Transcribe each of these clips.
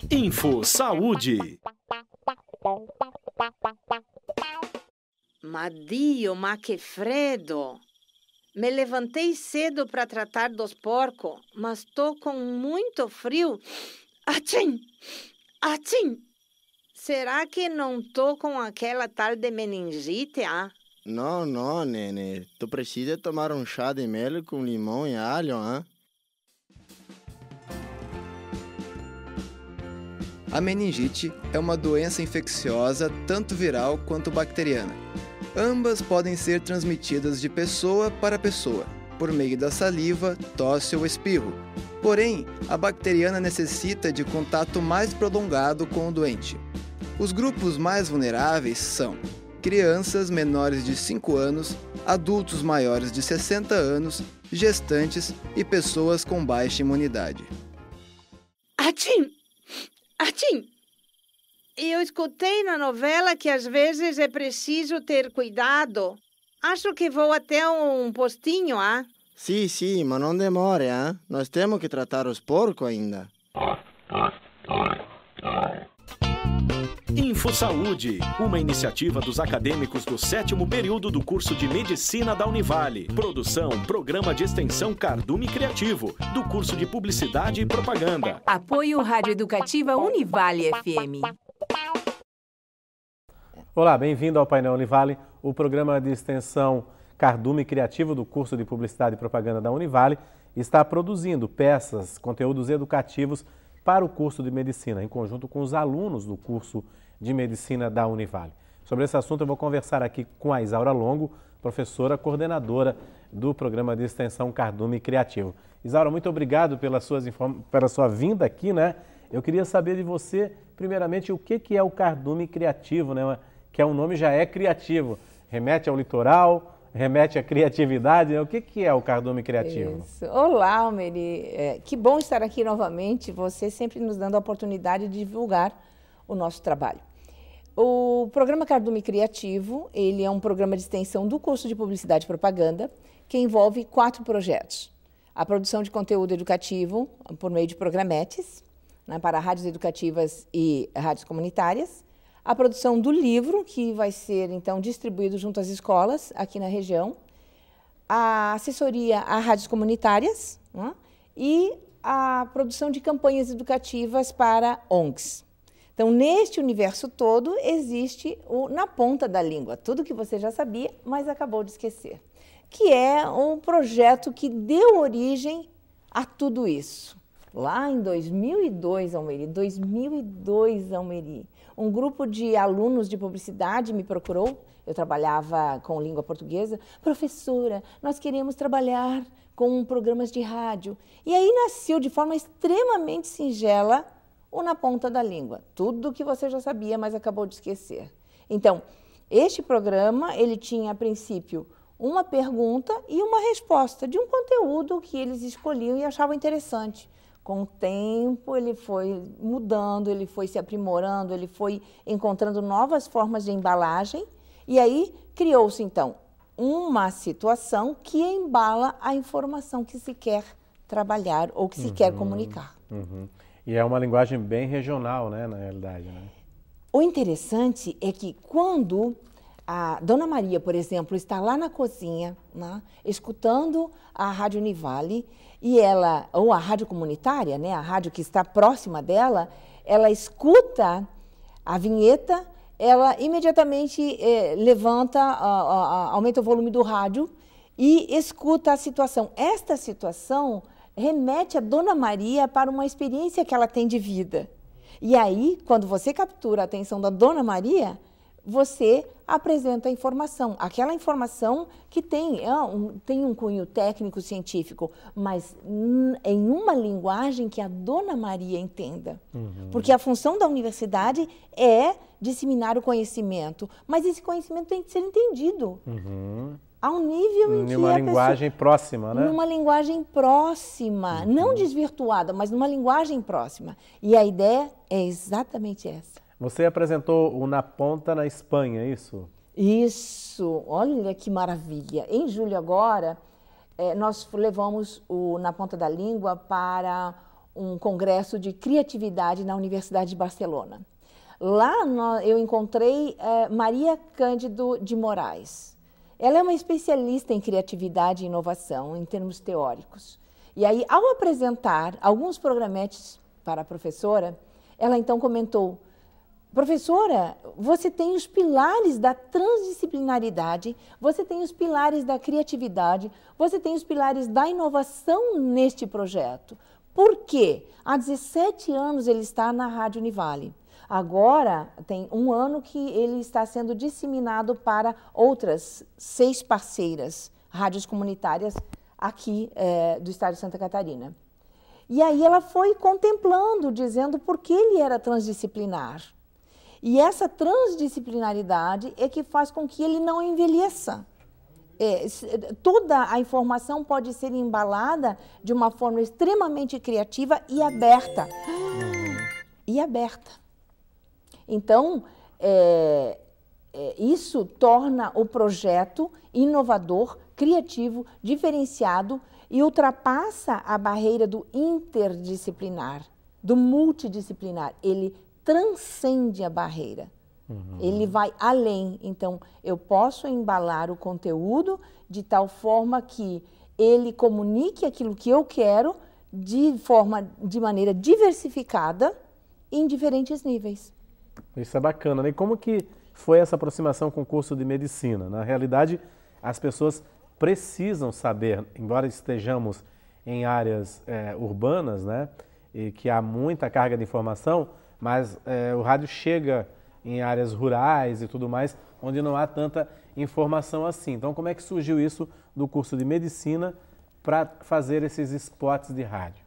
Info Saúde. Ma Dio, ma que freddo! Me levantei cedo para tratar dos porcos, mas estou com muito frio. Achim! Achim! Será que não estou com aquela tal de meningite, ah? Não, não, Nene. Tu precisa tomar um chá de mel com limão e alho, hein? A meningite é uma doença infecciosa tanto viral quanto bacteriana. Ambas podem ser transmitidas de pessoa para pessoa, por meio da saliva, tosse ou espirro. Porém, a bacteriana necessita de contato mais prolongado com o doente. Os grupos mais vulneráveis são crianças menores de 5 anos, adultos maiores de 60 anos, gestantes e pessoas com baixa imunidade. Achim! Achim! Eu escutei na novela que às vezes é preciso ter cuidado. Acho que vou até um postinho, ah? Sim, mas não demore, hein? Nós temos que tratar os porcos ainda. Info Saúde, uma iniciativa dos acadêmicos do 7º período do curso de Medicina da Univale. Produção, Programa de Extensão Cardume Criativo, do curso de Publicidade e Propaganda. Apoio Rádio Educativa Univale FM. Olá, bem-vindo ao Painel Univale, o programa de extensão Cardume Criativo do curso de Publicidade e Propaganda da Univale está produzindo peças, conteúdos educativos para o curso de Medicina, em conjunto com os alunos do curso de Medicina da Univale. Sobre esse assunto eu vou conversar aqui com a Isaura Longo, professora coordenadora do programa de extensão Cardume Criativo. Isaura, muito obrigado pela sua vinda aqui, né? Eu queria saber de você, primeiramente, o que é o Cardume Criativo, né? Que é um nome já é criativo, remete ao litoral, remete à criatividade, né? O que é o Cardume Criativo? Isso. Olá, Almeri. Que bom estar aqui novamente, você sempre nos dando a oportunidade de divulgar o nosso trabalho. O programa Cardume Criativo, ele é um programa de extensão do curso de Publicidade e Propaganda, que envolve 4 projetos. A produção de conteúdo educativo por meio de programetes, né, para rádios educativas e rádios comunitárias, a produção do livro, que vai ser, então, distribuído junto às escolas aqui na região, a assessoria a rádios comunitárias, né, e a produção de campanhas educativas para ONGs. Então, neste universo todo, existe o Na Ponta da Língua, tudo que você já sabia, mas acabou de esquecer, que é um projeto que deu origem a tudo isso. Lá em 2002, Almeri, um grupo de alunos de publicidade me procurou, eu trabalhava com língua portuguesa, professora, nós queremos trabalhar com programas de rádio. E aí nasceu de forma extremamente singela o Na Ponta da Língua, tudo que você já sabia, mas acabou de esquecer. Então, este programa, ele tinha a princípio uma pergunta e uma resposta de um conteúdo que eles escolhiam e achavam interessante. Com o tempo, ele foi mudando, ele foi se aprimorando, ele foi encontrando novas formas de embalagem e aí criou-se, então, uma situação que embala a informação que se quer trabalhar ou que se quer comunicar. E é uma linguagem bem regional, né, na realidade, né? O interessante é que quando a Dona Maria, por exemplo, está lá na cozinha, né, escutando a Rádio Univale, e ela, ou a rádio comunitária, né, a rádio que está próxima dela, ela escuta a vinheta, ela imediatamente levanta, aumenta o volume do rádio e escuta a situação. Esta situação remete a Dona Maria para uma experiência que ela tem de vida. E aí, quando você captura a atenção da Dona Maria, você apresenta a informação, aquela informação que tem um cunho técnico, científico, mas em uma linguagem que a Dona Maria entenda. Porque a função da universidade é disseminar o conhecimento, mas esse conhecimento tem que ser entendido. A um nível em que uma linguagem próxima, né? Numa linguagem próxima, não desvirtuada, mas numa linguagem próxima. E a ideia é exatamente essa. Você apresentou o Na Ponta na Espanha, é isso? Isso, olha que maravilha. Em julho agora, nós levamos o Na Ponta da Língua para um congresso de criatividade na Universidade de Barcelona. Lá eu encontrei Maria Cândido de Moraes. Ela é uma especialista em criatividade e inovação, em termos teóricos. E aí, ao apresentar alguns programetes para a professora, ela então comentou: professora, você tem os pilares da transdisciplinaridade, você tem os pilares da criatividade, você tem os pilares da inovação neste projeto. Por quê? Há 17 anos ele está na Rádio Univale. Agora, tem um ano que ele está sendo disseminado para outras 6 parceiras, rádios comunitárias aqui do estado de Santa Catarina. E aí ela foi contemplando, dizendo por que ele era transdisciplinar. E essa transdisciplinaridade é que faz com que ele não envelheça. Toda a informação pode ser embalada de uma forma extremamente criativa e aberta. E aberta. Então, isso torna o projeto inovador, criativo, diferenciado e ultrapassa a barreira do interdisciplinar, do multidisciplinar. Ele transcende a barreira. Ele vai além. Então, eu posso embalar o conteúdo de tal forma que ele comunique aquilo que eu quero de maneira diversificada em diferentes níveis. Isso é bacana, né? E como que foi essa aproximação com o curso de medicina? Na realidade, as pessoas precisam saber, embora estejamos em áreas urbanas, né? E que há muita carga de informação, mas o rádio chega em áreas rurais e tudo mais, onde não há tanta informação assim. Então, como é que surgiu isso do curso de medicina para fazer esses spots de rádio?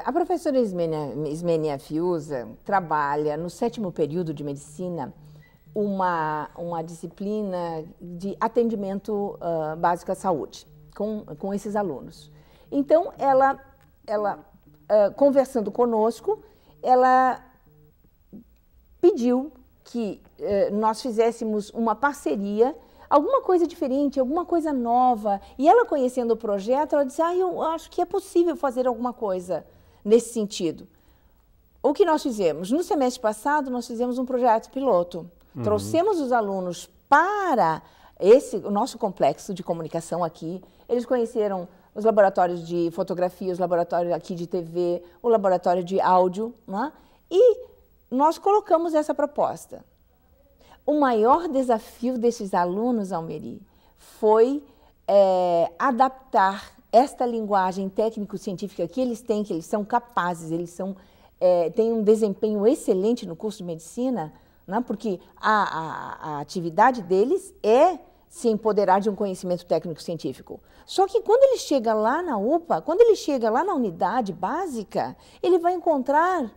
A professora Ismênia Fiuza trabalha no 7º período de medicina uma disciplina de atendimento básico à saúde com esses alunos. Então, ela conversando conosco, ela pediu que nós fizéssemos uma parceria, alguma coisa diferente, alguma coisa nova. E ela, conhecendo o projeto, ela disse: eu acho que é possível fazer alguma coisa nesse sentido. O que nós fizemos? No semestre passado, nós fizemos um projeto piloto. Trouxemos os alunos para o nosso complexo de comunicação aqui. Eles conheceram os laboratórios de fotografia, os laboratórios aqui de TV, o laboratório de áudio, né? E nós colocamos essa proposta. O maior desafio desses alunos, Almeri, foi adaptar esta linguagem técnico-científica que eles têm, que eles são capazes, eles têm um desempenho excelente no curso de medicina, né? Porque a atividade deles é se empoderar de um conhecimento técnico-científico. Só que quando ele chega lá na UPA, quando ele chega lá na unidade básica, ele vai encontrar,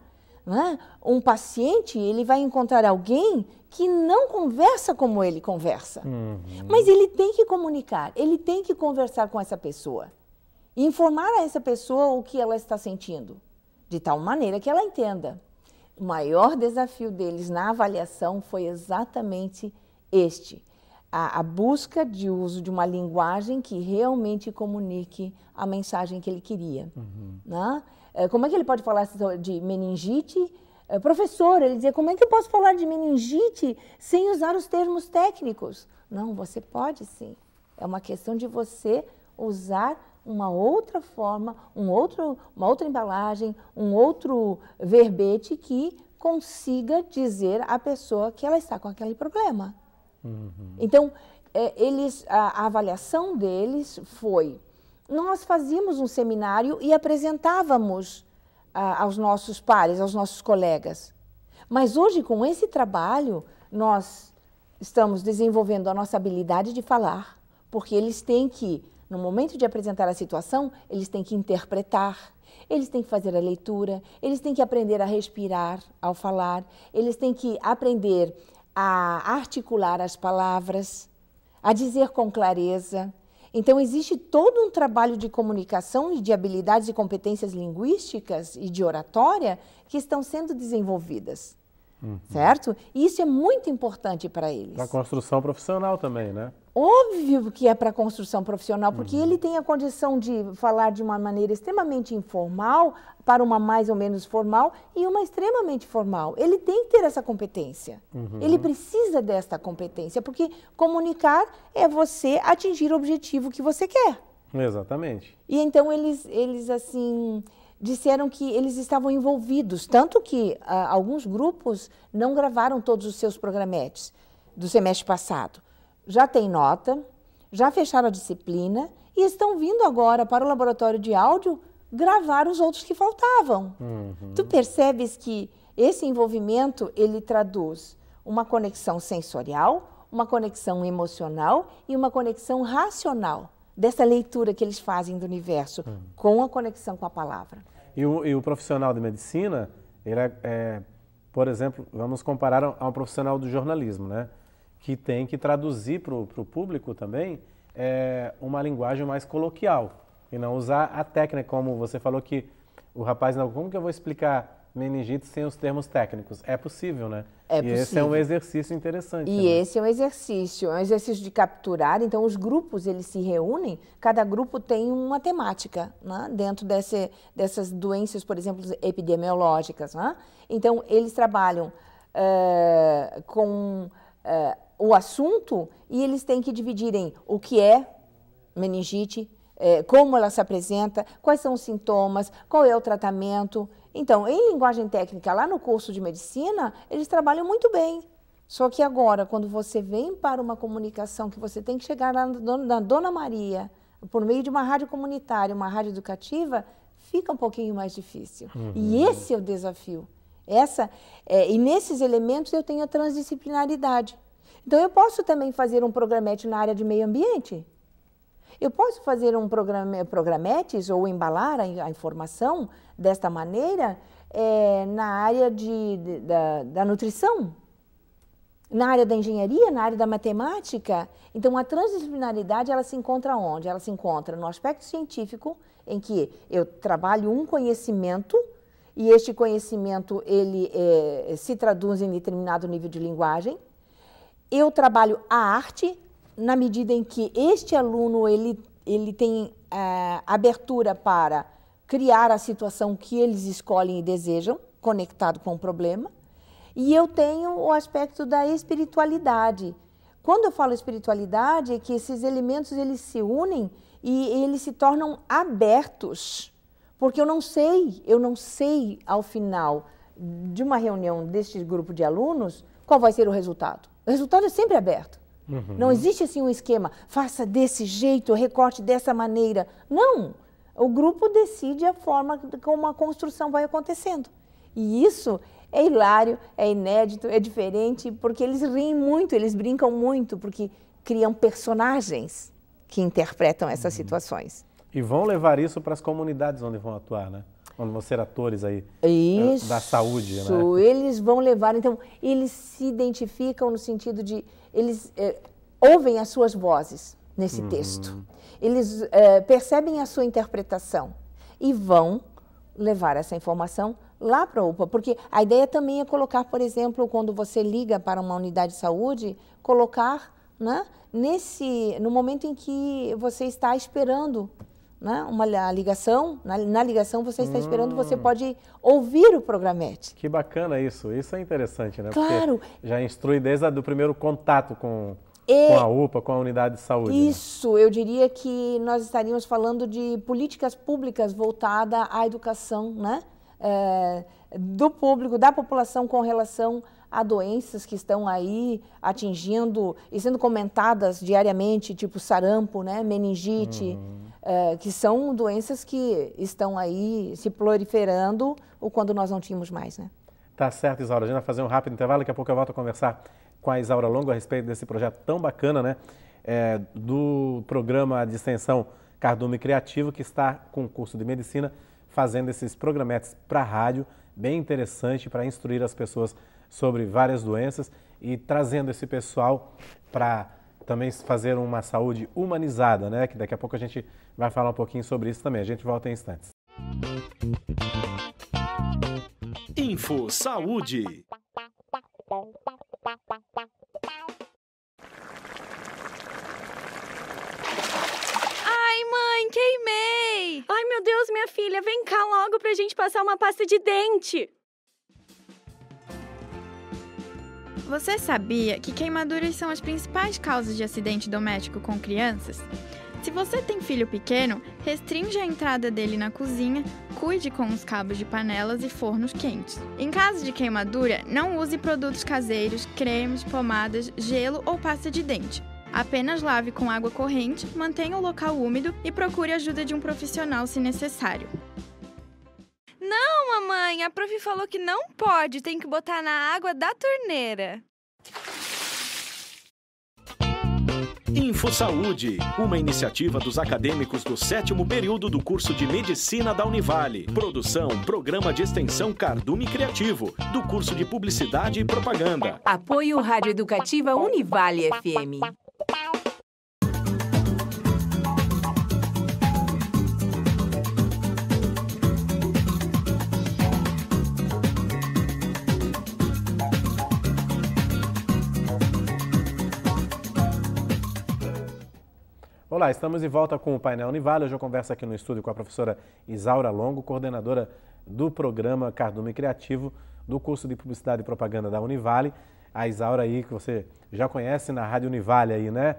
né, um paciente, ele vai encontrar alguém que não conversa como ele conversa. Mas ele tem que comunicar, ele tem que conversar com essa pessoa. E informar a essa pessoa o que ela está sentindo, de tal maneira que ela entenda. O maior desafio deles na avaliação foi exatamente este. A busca de uso de uma linguagem que realmente comunique a mensagem que ele queria. Né? Como é que ele pode falar de meningite? Professor, ele dizia: como é que eu posso falar de meningite sem usar os termos técnicos? Não, você pode sim. É uma questão de você usar uma outra forma, uma outra embalagem, um outro verbete que consiga dizer à pessoa que ela está com aquele problema. Então, a avaliação deles foi: nós fazíamos um seminário e apresentávamos aos nossos pares, aos nossos colegas. Mas hoje, com esse trabalho, nós estamos desenvolvendo a nossa habilidade de falar, porque eles têm que, no momento de apresentar a situação, eles têm que interpretar, eles têm que fazer a leitura, eles têm que aprender a respirar ao falar, eles têm que aprender a articular as palavras, a dizer com clareza. Então, existe todo um trabalho de comunicação e de habilidades e competências linguísticas e de oratória que estão sendo desenvolvidas. certo? E isso é muito importante para eles. Para a construção profissional também, né? Óbvio que é para a construção profissional, porque ele tem a condição de falar de uma maneira extremamente informal para uma mais ou menos formal e uma extremamente formal. Ele tem que ter essa competência. Ele precisa desta competência, porque comunicar é você atingir o objetivo que você quer. Exatamente. E então eles assim, disseram que eles estavam envolvidos, tanto que alguns grupos não gravaram todos os seus programetes do semestre passado. Já tem nota, já fecharam a disciplina e estão vindo agora para o laboratório de áudio gravar os outros que faltavam. Tu percebes que esse envolvimento, ele traduz uma conexão sensorial, uma conexão emocional e uma conexão racional dessa leitura que eles fazem do universo com a conexão com a palavra. E o profissional de medicina, ele por exemplo, vamos comparar a um profissional do jornalismo, né? Que tem que traduzir para o público também uma linguagem mais coloquial e não usar a técnica, como você falou que o rapaz, não, como que eu vou explicar meningite sem os termos técnicos? É possível, né? É possível. Esse é um exercício interessante. E esse é um exercício de capturar. Então, os grupos, eles se reúnem, cada grupo tem uma temática, né? Dentro dessas doenças, por exemplo, epidemiológicas, né? Então, eles trabalham com o assunto e eles têm que dividir em o que é meningite, como ela se apresenta, quais são os sintomas, qual é o tratamento. Então, em linguagem técnica, lá no curso de medicina, eles trabalham muito bem. Só que agora, quando você vem para uma comunicação que você tem que chegar lá na Dona Maria, por meio de uma rádio comunitária, uma rádio educativa, fica um pouquinho mais difícil. E esse é o desafio. E nesses elementos eu tenho a transdisciplinaridade. Então, eu posso também fazer um programete na área de meio ambiente. Eu posso fazer um programetes ou embalar a informação desta maneira na área da nutrição, na área da engenharia, na área da matemática. Então, a transdisciplinaridade, ela se encontra onde? Ela se encontra no aspecto científico, em que eu trabalho um conhecimento e este conhecimento ele se traduz em determinado nível de linguagem. Eu trabalho a arte na medida em que este aluno ele tem abertura para criar a situação que eles escolhem e desejam, conectado com o problema. E eu tenho o aspecto da espiritualidade. Quando eu falo espiritualidade, é que esses elementos eles se unem e eles se tornam abertos. Porque eu não sei ao final de uma reunião deste grupo de alunos qual vai ser o resultado. O resultado é sempre aberto. Não existe assim um esquema, faça desse jeito, recorte dessa maneira. Não, o grupo decide a forma como a construção vai acontecendo. E isso é hilário, é inédito, é diferente, porque eles riem muito, eles brincam muito, porque criam personagens que interpretam essas situações. E vão levar isso para as comunidades onde vão atuar, né? Onde vão ser atores aí da saúde, né? Isso, eles vão levar, então, eles se identificam no sentido de, eles ouvem as suas vozes nesse texto, eles percebem a sua interpretação e vão levar essa informação lá para a UPA, porque a ideia também é colocar, por exemplo, quando você liga para uma unidade de saúde, colocar, né, no momento em que você está esperando, né, uma ligação, na ligação você está esperando, você pode ouvir o programete. Que bacana isso é interessante, né? Claro. Porque já instrui desde o primeiro contato com a UPA, com a unidade de saúde. Isso, né? Eu diria que nós estaríamos falando de políticas públicas voltadas à educação, né? Do público, da população com relação a doenças que estão aí atingindo e sendo comentadas diariamente, tipo sarampo, né, meningite, que são doenças que estão aí se proliferando ou quando nós não tínhamos mais, né? Tá certo, Isaura. A gente vai fazer um rápido intervalo, daqui a pouco eu volto a conversar com a Isaura Longo a respeito desse projeto tão bacana, né, do programa de extensão Cardume Criativo, que está com o curso de medicina, fazendo esses programetes para a rádio, bem interessante para instruir as pessoas sobre várias doenças e trazendo esse pessoal para também fazer uma saúde humanizada, né? Que daqui a pouco a gente vai falar um pouquinho sobre isso também. A gente volta em instantes. Info Saúde. Deus, minha filha, vem cá logo pra gente passar uma pasta de dente. Você sabia que queimaduras são as principais causas de acidente doméstico com crianças? Se você tem filho pequeno, restringe a entrada dele na cozinha, cuide com os cabos de panelas e fornos quentes. Em caso de queimadura, não use produtos caseiros, cremes, pomadas, gelo ou pasta de dente. Apenas lave com água corrente, mantenha o local úmido e procure a ajuda de um profissional se necessário. Não, mamãe, a prof falou que não pode, tem que botar na água da torneira. InfoSaúde, uma iniciativa dos acadêmicos do 7º período do curso de Medicina da Univale. Produção, Programa de Extensão Cardume Criativo, do curso de Publicidade e Propaganda. Apoio Rádio Educativa Univale FM. Olá, estamos de volta com o Painel Univale. Hoje eu converso aqui no estúdio com a professora Isaura Longo, coordenadora do programa Cardume Criativo do curso de Publicidade e Propaganda da Univale. A Isaura aí, que você já conhece na Rádio Univale aí, né?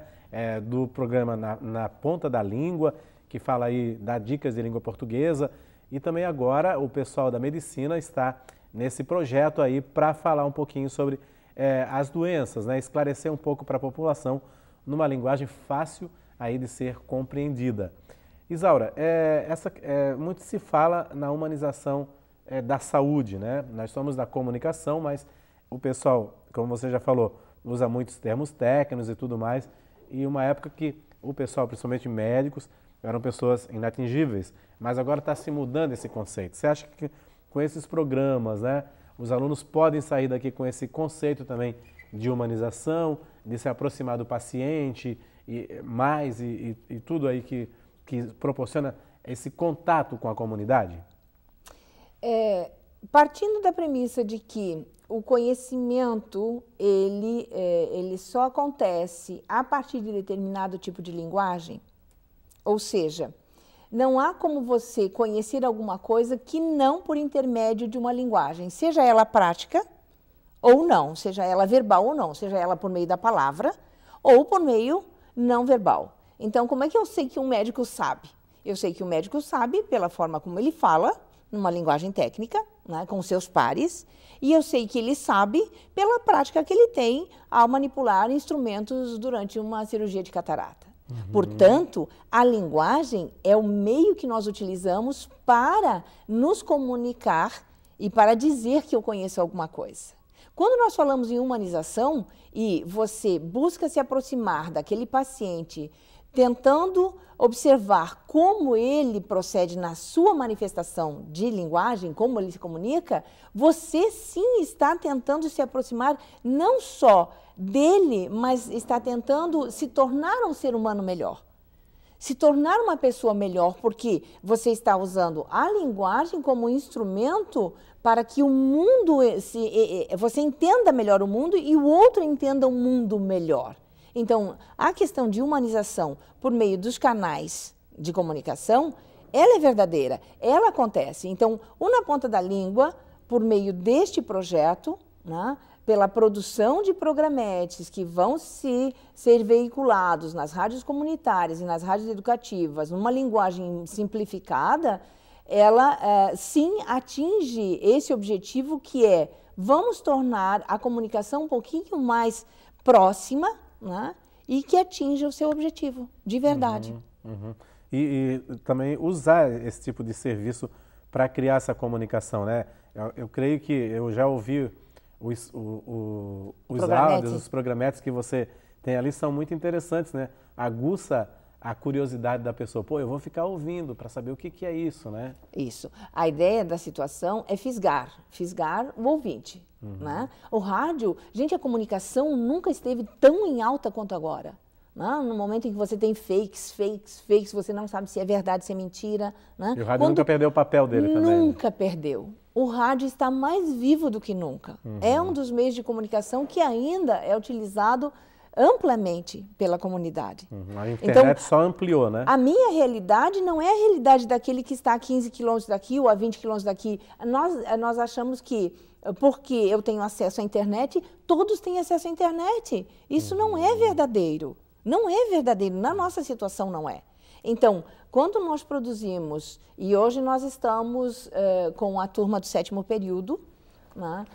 Do programa na Ponta da Língua, que fala aí, dá dicas de língua portuguesa. E também agora o pessoal da medicina está nesse projeto aí para falar um pouquinho sobre as doenças, né? Esclarecer um pouco para a população numa linguagem fácil aí de ser compreendida. Isaura, muito se fala na humanização da saúde, né? Nós somos da comunicação, mas o pessoal, como você já falou, usa muitos termos técnicos e tudo mais, e uma época que o pessoal, principalmente médicos, eram pessoas inatingíveis, mas agora está se mudando esse conceito. Você acha que com esses programas, né, os alunos podem sair daqui com esse conceito também de humanização, de se aproximar do paciente, e tudo aí que proporciona esse contato com a comunidade? Partindo da premissa de que o conhecimento ele só acontece a partir de determinado tipo de linguagem, ou seja, não há como você conhecer alguma coisa que não por intermédio de uma linguagem, seja ela prática ou não, seja ela verbal ou não, seja ela por meio da palavra ou por meio não verbal. Então, como é que eu sei que um médico sabe? Eu sei que o médico sabe pela forma como ele fala, numa linguagem técnica, né, com seus pares, e eu sei que ele sabe pela prática que ele tem ao manipular instrumentos durante uma cirurgia de catarata. Portanto, a linguagem é o meio que nós utilizamos para nos comunicar e para dizer que eu conheço alguma coisa. Quando nós falamos em humanização e você busca se aproximar daquele paciente, tentando observar como ele procede na sua manifestação de linguagem, como ele se comunica, você sim está tentando se aproximar não só dele, mas está tentando se tornar um ser humano melhor. Se tornar uma pessoa melhor, porque você está usando a linguagem como instrumento para que o mundo, você entenda melhor o mundo e o outro entenda o mundo melhor. Então, a questão de humanização por meio dos canais de comunicação, ela é verdadeira, ela acontece. Então, o Na Ponta da Língua, por meio deste projeto, né, pela produção de programetes que vão ser veiculados nas rádios comunitárias e nas rádios educativas, numa linguagem simplificada, ela sim atinge esse objetivo que é, vamos tornar a comunicação um pouquinho mais próxima, né, e que atinja o seu objetivo, de verdade. E também usar esse tipo de serviço para criar essa comunicação, né? Eu creio que eu já ouvi os áudios, os programetes que você tem ali são muito interessantes, né? Aguça a curiosidade da pessoa. Pô, eu vou ficar ouvindo para saber o que é isso, né? Isso. A ideia da situação é fisgar o ouvinte, né? O rádio, gente, a comunicação nunca esteve tão em alta quanto agora. Né? No momento em que você tem fakes, você não sabe se é verdade, se é mentira. Né? E o rádio nunca perdeu o papel dele também. Nunca perdeu. O rádio está mais vivo do que nunca. É um dos meios de comunicação que ainda é utilizado amplamente pela comunidade. A internet então, só ampliou, né? A minha realidade não é a realidade daquele que está a 15 quilômetros daqui ou a 20 quilômetros daqui. Nós achamos que, porque eu tenho acesso à internet, todos têm acesso à internet. Isso não é verdadeiro. Não é verdadeiro. Na nossa situação, não é. Então, quando nós produzimos, e hoje nós estamos com a turma do 7º período, né,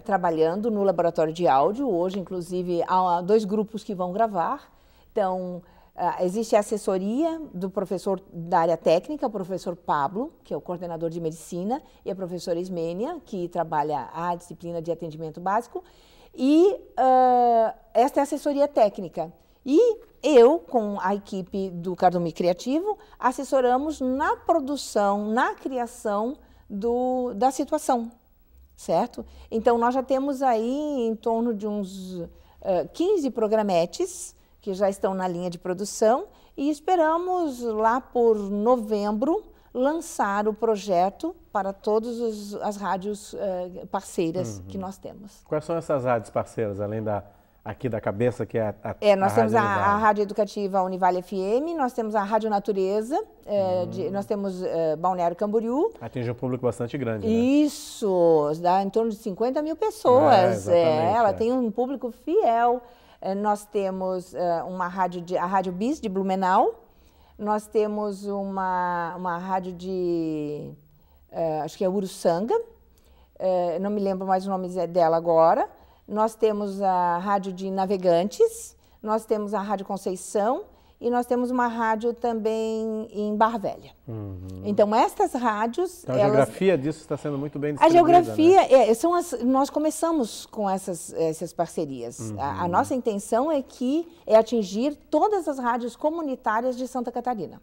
trabalhando no laboratório de áudio. Hoje, inclusive, há 2 grupos que vão gravar. Então, existe a assessoria do professor da área técnica, o professor Pablo, que é o coordenador de medicina, e a professora Ismênia, que trabalha a disciplina de atendimento básico. E esta é a assessoria técnica. E eu, com a equipe do Cardume Criativo, assessoramos na produção, na criação da situação. Certo? Então, nós já temos aí em torno de uns 15 programetes que já estão na linha de produção e esperamos lá por novembro lançar o projeto para todas as rádios parceiras que nós temos. Quais são essas rádios parceiras, além aqui da cabeça, que é nós temos a Rádio Educativa Univale FM, nós temos a Rádio Natureza, nós temos Balneário Camboriú. Atinge um público bastante grande, né? Isso, dá em torno de 50 mil pessoas. Ela tem um público fiel. Nós temos a Rádio Bis de Blumenau, nós temos uma rádio acho que é Uruçanga, não me lembro mais o nome dela agora. Nós temos a Rádio de Navegantes, nós temos a Rádio Conceição e nós temos uma rádio também em Barra Velha. Então, estas rádios... Então, a geografia disso está sendo muito bem distribuída. A geografia, né? Nós começamos com essas parcerias. A nossa intenção é atingir todas as rádios comunitárias de Santa Catarina.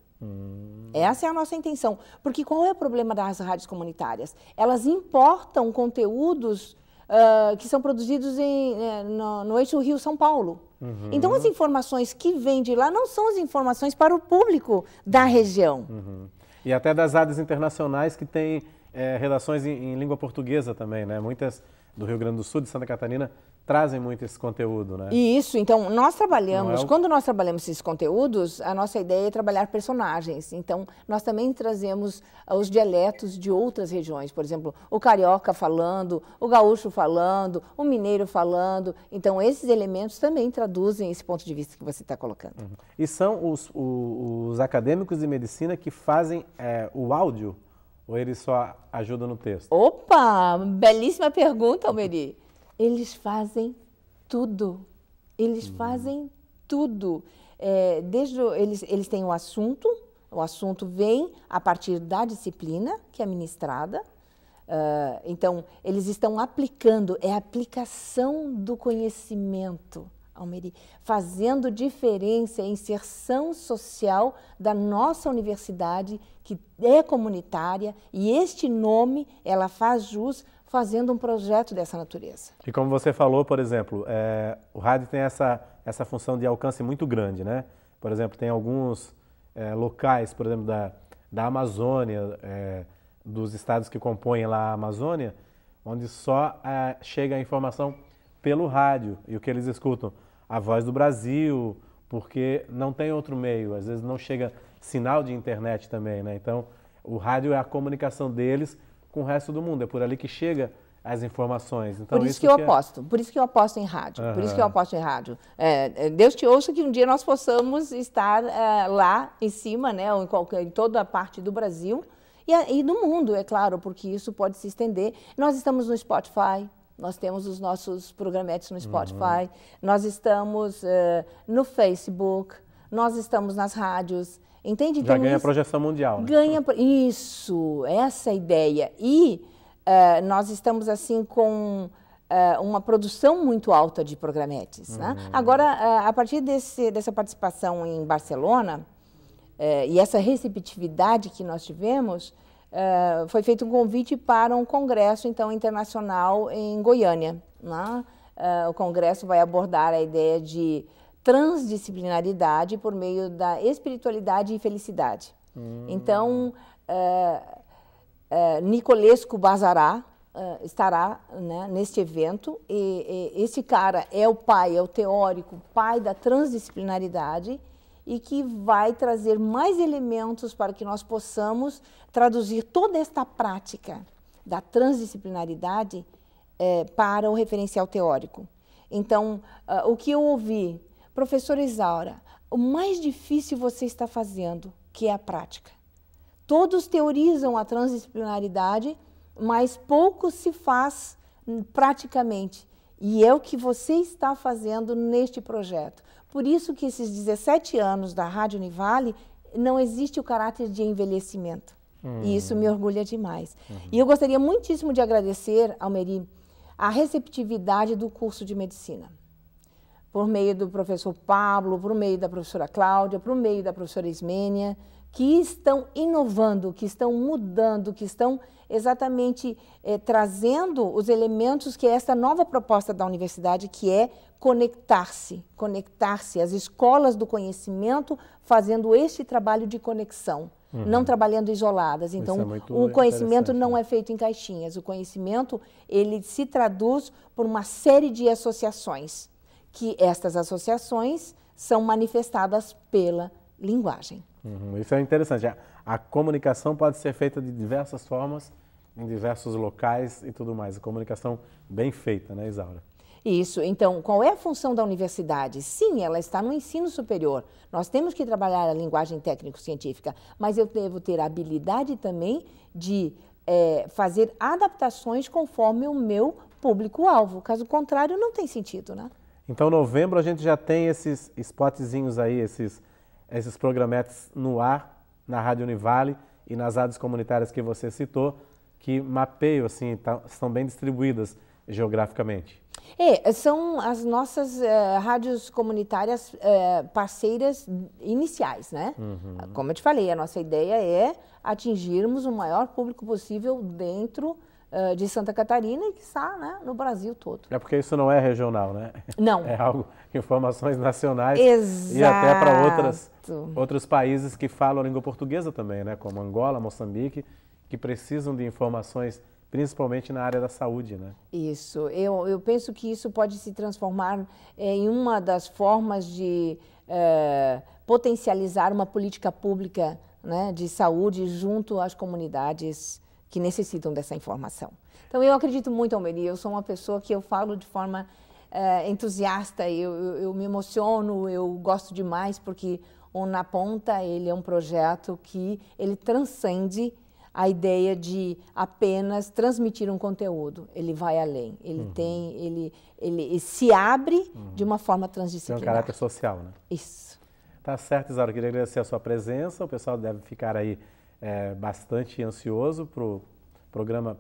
Essa é a nossa intenção. Porque qual é o problema das rádios comunitárias? Elas importam conteúdos que são produzidos no eixo Rio-São Paulo. Então, as informações que vêm de lá não são as informações para o público da região. E até das rádios internacionais que têm redações em língua portuguesa também, né? Muitas do Rio Grande do Sul, de Santa Catarina, trazem muito esse conteúdo, né? Isso, então nós trabalhamos, quando nós trabalhamos esses conteúdos, a nossa ideia é trabalhar personagens. Então, nós também trazemos os dialetos de outras regiões, por exemplo, o carioca falando, o gaúcho falando, o mineiro falando. Então, esses elementos também traduzem esse ponto de vista que você está colocando. E são os acadêmicos de medicina que fazem o áudio, ou eles só ajudam no texto? Opa, belíssima pergunta, Almeri. Eles fazem tudo. Eles fazem tudo. Eles têm o assunto vem a partir da disciplina que é ministrada. Então, eles estão aplicando, é a aplicação do conhecimento, Almeri, fazendo diferença, inserção social da nossa universidade, que é comunitária, e este nome, ela faz jus fazendo um projeto dessa natureza. E como você falou, por exemplo, o rádio tem essa função de alcance muito grande, né? Por exemplo, tem alguns locais, por exemplo, da Amazônia, dos estados que compõem lá a Amazônia, onde só chega a informação pelo rádio, e o que eles escutam, a Voz do Brasil, porque não tem outro meio, às vezes não chega sinal de internet também, né? Então, o rádio é a comunicação deles com o resto do mundo, é por ali que chega as informações. Então, por isso que eu aposto, por isso que eu aposto em rádio, por isso que eu aposto em rádio. Deus te ouça que um dia nós possamos estar lá em cima, né, ou em toda a parte do Brasil e do mundo, é claro, porque isso pode se estender. Nós estamos no Spotify, nós temos os nossos programetes no Spotify, nós estamos no Facebook, nós estamos nas rádios. Entende? Já ganha projeção mundial. Né? Ganha, isso, essa é a ideia. E nós estamos assim com uma produção muito alta de programetes. Né? Agora, a partir dessa participação em Barcelona e essa receptividade que nós tivemos, foi feito um convite para um congresso então internacional em Goiânia. Né? O congresso vai abordar a ideia de transdisciplinaridade por meio da espiritualidade e felicidade. Então, Nicolescu Bazará, estará, né, neste evento. Esse cara é o pai, é o teórico, pai da transdisciplinaridade, e que vai trazer mais elementos para que nós possamos traduzir toda esta prática da transdisciplinaridade para o referencial teórico. Então, o que eu ouvi, professora Isaura, o mais difícil você está fazendo, que é a prática. Todos teorizam a transdisciplinaridade, mas pouco se faz praticamente. E é o que você está fazendo neste projeto. Por isso que esses 17 anos da Rádio Univale não existe o caráter de envelhecimento. E isso me orgulha demais. E eu gostaria muitíssimo de agradecer, Almeri, a receptividade do curso de medicina. Por meio do professor Pablo, por meio da professora Cláudia, por meio da professora Ismênia, que estão inovando, que estão mudando, que estão exatamente trazendo os elementos que é essa nova proposta da universidade, que é conectar-se, as escolas do conhecimento fazendo este trabalho de conexão, não trabalhando isoladas. Então, o conhecimento não é feito em caixinhas, o conhecimento ele se traduz por uma série de associações, que estas associações são manifestadas pela linguagem. Isso é interessante. A comunicação pode ser feita de diversas formas, em diversos locais e tudo mais. A comunicação bem feita, né, Isaura? Isso. Então, qual é a função da universidade? Sim, ela está no ensino superior. Nós temos que trabalhar a linguagem técnico-científica, mas eu devo ter a habilidade também de fazer adaptações conforme o meu público-alvo. Caso contrário, não tem sentido, né? Então, em novembro, a gente já tem esses spotzinhos aí, esses programetes no ar, na Rádio Univale e nas rádios comunitárias que você citou, que mapeiam, assim, estão bem distribuídas geograficamente. São as nossas rádios comunitárias parceiras iniciais, né? Como eu te falei, a nossa ideia é atingirmos o maior público possível dentro de Santa Catarina e que está, né, no Brasil todo. É porque isso não é regional, né? Não. É algo, informações nacionais. Exato. E até para outros países que falam a língua portuguesa também, né? Como Angola, Moçambique, que precisam de informações, principalmente na área da saúde, né? Isso. Eu penso que isso pode se transformar em uma das formas de potencializar uma política pública, né, de saúde junto às comunidades que necessitam dessa informação. Então, eu acredito muito, Almeri, eu sou uma pessoa que eu falo de forma entusiasta, eu me emociono, eu gosto demais, porque o Na Ponta, ele é um projeto que ele transcende a ideia de apenas transmitir um conteúdo. Ele vai além, ele se abre de uma forma transdisciplinar. Tem um caráter social, né? Isso. Tá certo, Isaura, eu queria agradecer a sua presença, o pessoal deve ficar aí bastante ansioso para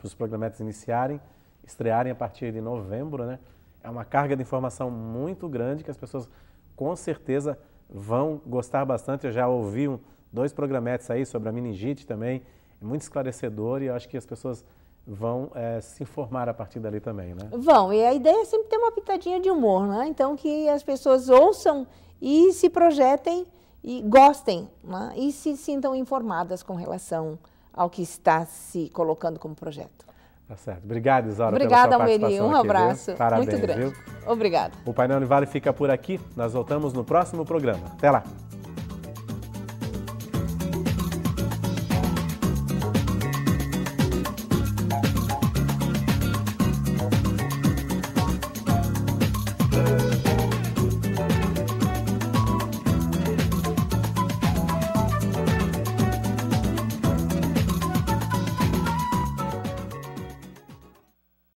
os programetes iniciarem, estrearem a partir de novembro, né? É uma carga de informação muito grande que as pessoas com certeza vão gostar bastante. Eu já ouvi 2 programetes aí sobre a meningite também, é muito esclarecedor e eu acho que as pessoas vão se informar a partir dali também, né? Vão, e a ideia é sempre ter uma pitadinha de humor, né? Então que as pessoas ouçam e se projetem e gostem, né? E se sintam informadas com relação ao que está se colocando como projeto. Tá certo. Obrigado, Isaura, Obrigada, pela sua participação Almeri. Um abraço Parabéns, muito grande. Viu? Obrigada. O Painel Univale fica por aqui. Nós voltamos no próximo programa. Até lá.